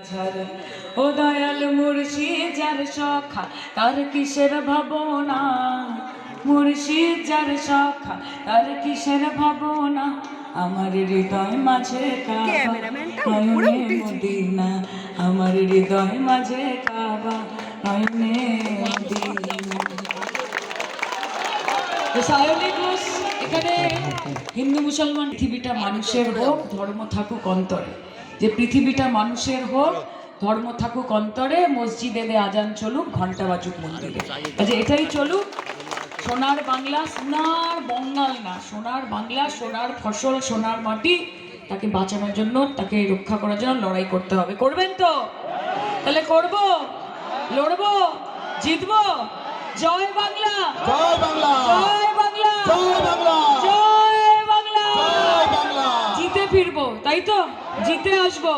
ও দয়াল মুর্শিদ যার সখা তার কিসের ভাবনা, মুর্শিদ যার সখা তার কিসের ভাবনা, আমার হৃদয় মাঝে কাবা নয়নে মদিনা, আমার হৃদয় মাঝে কাবা নয়নে মদিনা। সায়নী ঘোষ এখানে হিন্দু মুসলমান পৃথিবীটা মানুষের হোক ধর্ম থাকুক অন্তরে, যে পৃথিবীটা মানুষের হোক ধর্ম থাকুক অন্তরে, মসজিদে আজান চলুক ঘন্টা বাজুক মন্দিরে, আচ্ছা এটাই চলুক। সোনার বাংলা, সোনার বঙ্গাল না, সোনার বাংলা, সোনার ফসল, সোনার মাটি, তাকে বাঁচানোর জন্য, তাকে রক্ষা করার জন্য লড়াই করতে হবে। করবেন তো? তাহলে করব, লড়বো, জিতবো। জয় বাংলা, জয় বাংলা, জয় বাংলা, জয় বাংলা, জয় বাংলা। জয় বাংলা। জিতে ফিরবো, তাই তো? জিতে আসবো।